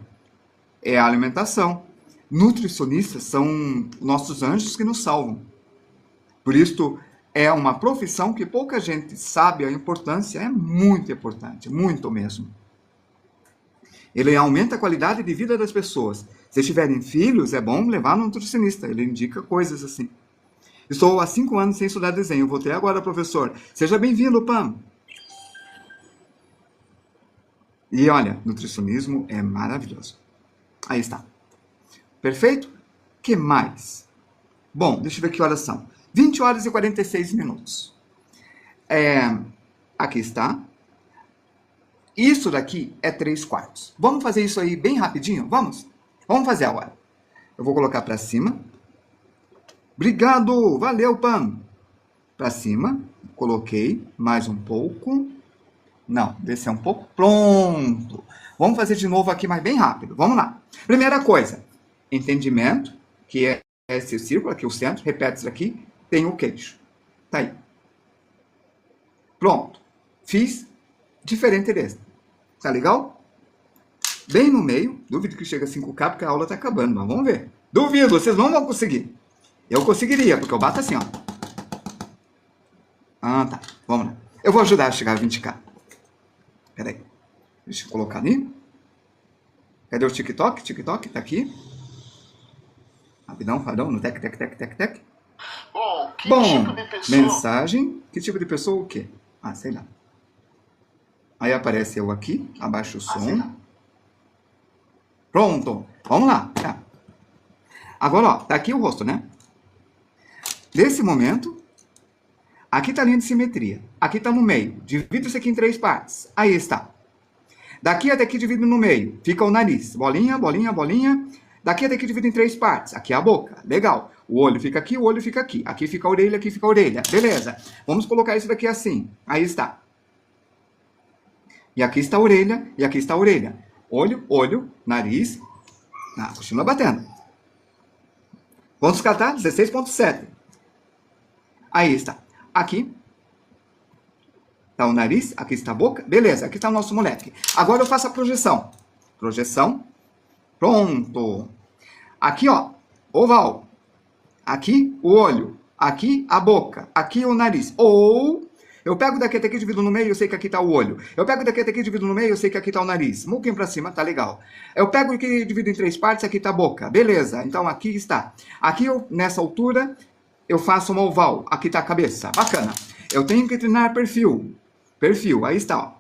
S1: é a alimentação. Nutricionistas são nossos anjos que nos salvam. Por isso, é uma profissão que pouca gente sabe a importância, é muito importante, muito mesmo. Ele aumenta a qualidade de vida das pessoas. Se tiverem filhos, é bom levar no nutricionista, ele indica coisas assim. Estou há 5 anos sem estudar desenho, voltei agora, professor. Seja bem-vindo, Pam. E olha, nutricionismo é maravilhoso. Aí está. Perfeito? Que mais? Bom, deixa eu ver que horas são. 20 horas e 46 minutos. Aqui está. Isso daqui é 3/4. Vamos fazer isso aí bem rapidinho? Vamos? Vamos fazer agora. Eu vou colocar para cima. Obrigado! Valeu, Pam! Para cima. Coloquei mais um pouco. Não, descer um pouco. Pronto! Vamos fazer de novo aqui, mas bem rápido. Vamos lá. Primeira coisa. Entendimento, que é esse círculo aqui, o centro. Repete isso aqui. Tem o queixo. Tá aí. Pronto. Fiz diferente desse. Tá legal? Bem no meio. Duvido que chegue a 5K, porque a aula tá acabando, mas vamos ver. Duvido, vocês não vão conseguir. Eu conseguiria, porque eu bato assim, ó. Ah, tá. Vamos lá. Eu vou ajudar a chegar a 20K. Peraí. Deixa eu colocar ali. Cadê o TikTok? TikTok, tá aqui. Rapidão, fadão, no tec.
S2: Bom, que
S1: Bom,
S2: tipo de pessoa?
S1: mensagem. Que tipo de pessoa o quê? Ah, sei lá. Aí aparece eu aqui, abaixo o som. Pronto, vamos lá. Tá. Agora, ó, tá aqui o rosto, né? Nesse momento, aqui tá a linha de simetria. Aqui tá no meio. Divido isso aqui em 3 partes. Aí está. Daqui até aqui divido no meio. Fica o nariz. Bolinha, bolinha, bolinha. Daqui até aqui divido em 3 partes. Aqui é a boca. Legal. O olho fica aqui, o olho fica aqui. Aqui fica a orelha, aqui fica a orelha. Beleza. Vamos colocar isso daqui assim. Aí está. E aqui está a orelha, e aqui está a orelha. Olho, olho, nariz. Ah, continua batendo. Quantos K tá? 16,7. Aí está. Aqui está o nariz, aqui está a boca. Beleza, aqui está o nosso moleque. Agora eu faço a projeção. Projeção. Pronto. Aqui, ó, oval. Aqui o olho. Aqui a boca. Aqui o nariz. Ou... eu pego daqui até aqui, divido no meio, eu sei que aqui está o olho. Eu pego daqui até aqui, divido no meio, eu sei que aqui está o nariz. Um pouquinho para cima, tá legal. Eu pego aqui e divido em 3 partes, aqui está a boca. Beleza, então aqui está. Aqui, nessa altura, eu faço um oval. Aqui está a cabeça. Bacana. Eu tenho que treinar perfil. Perfil, aí está, ó.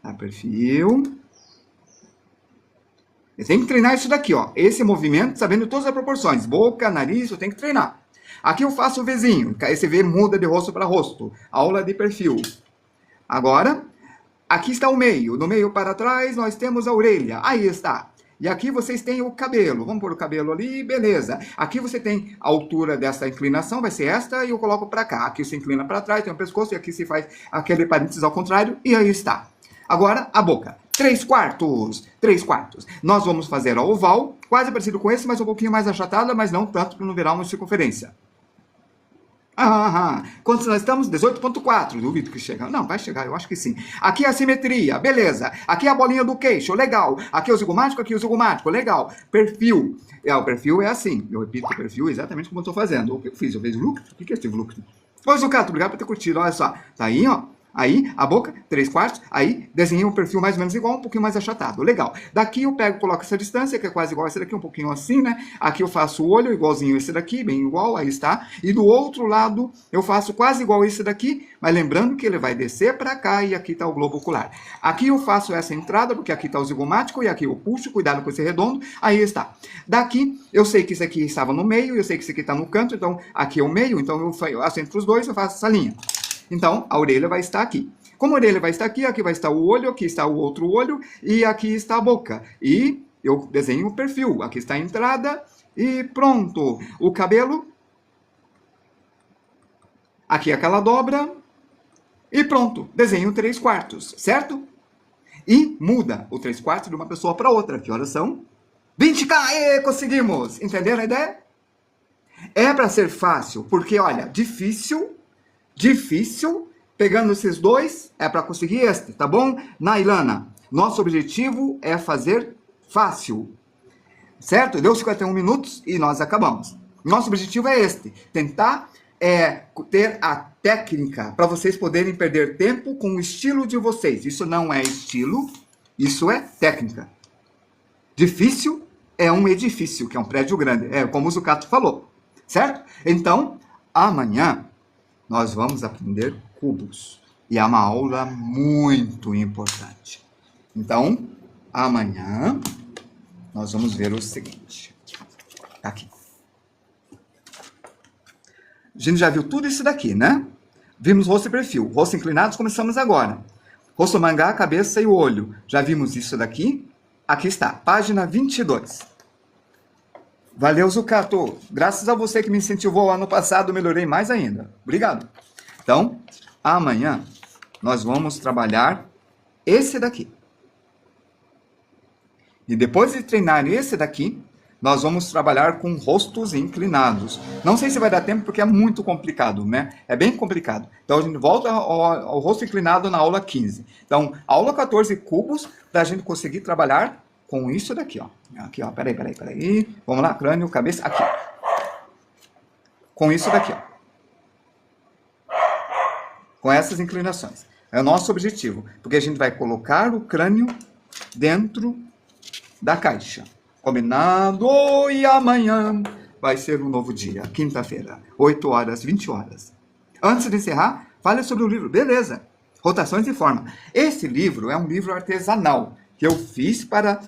S1: Tá, perfil. Eu tenho que treinar isso daqui, ó. Esse movimento, sabendo todas as proporções. Boca, nariz, eu tenho que treinar. Aqui eu faço o Vzinho, esse V muda de rosto para rosto. Aula de perfil. Agora, aqui está o meio. No meio para trás, nós temos a orelha. Aí está. E aqui vocês têm o cabelo. Vamos pôr o cabelo ali, beleza. Aqui você tem a altura dessa inclinação, vai ser esta, e eu coloco para cá. Aqui se inclina para trás, tem o pescoço, e aqui se faz aquele parênteses ao contrário, e aí está. Agora, a boca. 3/4. 3/4. Nós vamos fazer a oval, quase parecido com esse, mas um pouquinho mais achatada, mas não tanto para não virar uma circunferência. Quantos nós estamos? 18,4. Duvido que chega. Não, vai chegar, eu acho que sim. Aqui é a simetria, beleza. Aqui é a bolinha do queixo, legal. Aqui é o zigomático, aqui é o zigomático, legal. Perfil. O perfil é assim. Eu repito o perfil exatamente como eu estou fazendo. O que eu fiz? Eu fiz look? O que é esse look? Oi, Zucato, obrigado por ter curtido. Olha só. Tá aí, ó. Aí, a boca, 3/4. Aí, desenhei um perfil mais ou menos igual, um pouquinho mais achatado. Legal. Daqui eu pego, coloco essa distância, que é quase igual a esse daqui, um pouquinho assim, né? Aqui eu faço o olho, igualzinho esse daqui, bem igual, aí está. E do outro lado, eu faço quase igual esse daqui, mas lembrando que ele vai descer para cá e aqui está o globo ocular. Aqui eu faço essa entrada, porque aqui está o zigomático, e aqui eu puxo, cuidado com esse redondo, aí está. Daqui, eu sei que esse aqui estava no meio, eu sei que esse aqui está no canto, então aqui é o meio, então eu assento os dois, eu faço essa linha. Então, a orelha vai estar aqui. Como a orelha vai estar aqui vai estar o olho, aqui está o outro olho e aqui está a boca. E eu desenho o perfil. Aqui está a entrada e pronto. O cabelo. Aqui aquela dobra. E pronto. Desenho 3/4, certo? E muda o 3/4 de uma pessoa para outra. Que horas são? 20k! E conseguimos! Entenderam a ideia? É para ser fácil, porque olha, difícil, pegando esses dois, é para conseguir este, tá bom? Nailana, nosso objetivo é fazer fácil, certo? Deu 51 minutos e nós acabamos. Nosso objetivo é este, tentar ter a técnica para vocês poderem perder tempo com o estilo de vocês. Isso não é estilo, isso é técnica. Difícil é um edifício, que é um prédio grande, como o Zucato falou, certo? Então, amanhã nós vamos aprender cubos. E é uma aula muito importante. Então, amanhã nós vamos ver o seguinte. Tá aqui. A gente já viu tudo isso daqui, né? Vimos rosto e perfil. Rosto inclinados, começamos agora. Rosto, mangá, cabeça e olho. Já vimos isso daqui? Aqui está, página 22. Valeu, Zucato. Graças a você que me incentivou ano passado, melhorei mais ainda. Obrigado. Então, amanhã nós vamos trabalhar esse daqui. E depois de treinar esse daqui, nós vamos trabalhar com rostos inclinados. Não sei se vai dar tempo porque é muito complicado, né? É bem complicado. Então a gente volta ao rosto inclinado na aula 15. Então, aula 14, cubos, para a gente conseguir trabalhar com isso daqui, ó. Aqui, ó. Peraí. Vamos lá, crânio, cabeça, aqui. Com isso daqui, ó. Com essas inclinações. É o nosso objetivo, porque a gente vai colocar o crânio dentro da caixa. Combinado? E amanhã vai ser um novo dia, quinta-feira, 8 horas, 20 horas. Antes de encerrar, fale sobre o livro. Beleza. Rotações de forma. Esse livro é um livro artesanal que eu fiz para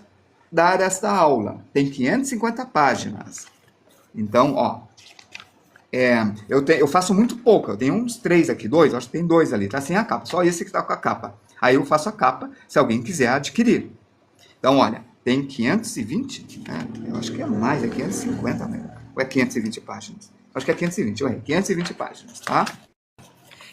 S1: dar esta aula. Tem 550 páginas. Então, ó, eu faço muito pouco, eu tenho uns 3 aqui, 2, acho que tem 2 ali, tá sem a capa, só esse que tá com a capa. Aí eu faço a capa, se alguém quiser adquirir. Então, olha, tem 520, eu acho que é mais, é 550, né? Ou é 520 páginas? Acho que é 520 páginas, tá?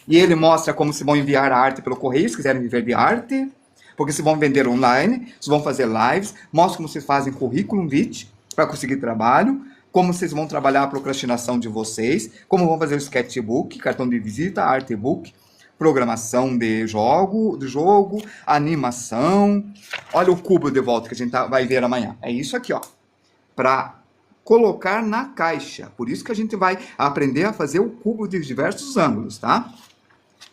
S1: E ele mostra como se vão enviar a arte pelo correio, se quiserem viver de arte, porque se vão vender online, se vão fazer lives, mostra como se fazem currículo vitae para conseguir trabalho, como vocês vão trabalhar a procrastinação de vocês, como vão fazer o sketchbook, cartão de visita, artbook, programação de jogo, animação. Olha o cubo de volta que a gente vai ver amanhã. É isso aqui, ó. Para colocar na caixa. Por isso que a gente vai aprender a fazer o cubo de diversos ângulos, tá?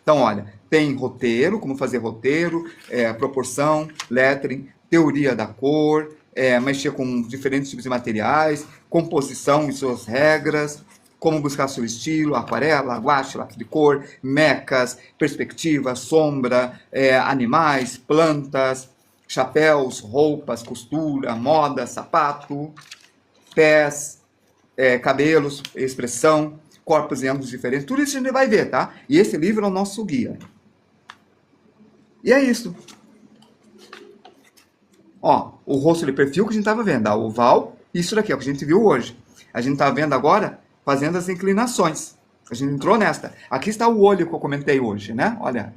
S1: Então, olha, tem roteiro, como fazer roteiro, proporção, lettering, teoria da cor, mexer com diferentes tipos de materiais, composição e suas regras, como buscar seu estilo, aquarela, guache, lápis de cor, mecas, perspectiva, sombra, animais, plantas, chapéus, roupas, costura, moda, sapato, pés, cabelos, expressão, corpos em ângulos diferentes, tudo isso a gente vai ver, tá? E esse livro é o nosso guia. E é isso. Ó, o rosto de perfil que a gente estava vendo, a oval, isso daqui é o que a gente viu hoje. A gente está vendo agora fazendo as inclinações. A gente entrou nesta. Aqui está o olho que eu comentei hoje, né? Olha,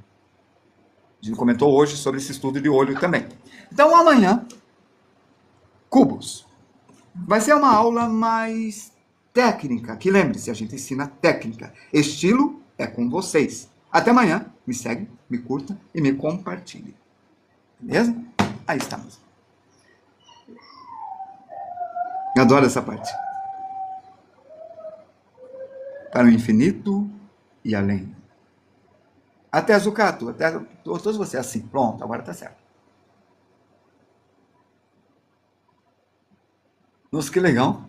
S1: a gente comentou hoje sobre esse estudo de olho também. Então, amanhã, cubos. Vai ser uma aula mais técnica, que lembre-se, a gente ensina técnica. Estilo é com vocês. Até amanhã. Me segue, me curta e me compartilhe. Beleza? Aí estamos. Eu adoro essa parte. Para o infinito e além. Até Zucato, até todos vocês assim. Pronto, agora tá certo. Nossa, que legal.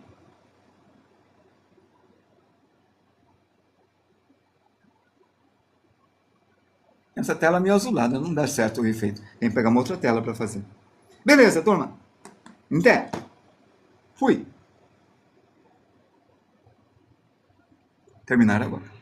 S1: Essa tela é meio azulada, não dá certo o efeito. Tem que pegar uma outra tela para fazer. Beleza, turma. Até. Fui. Terminar agora.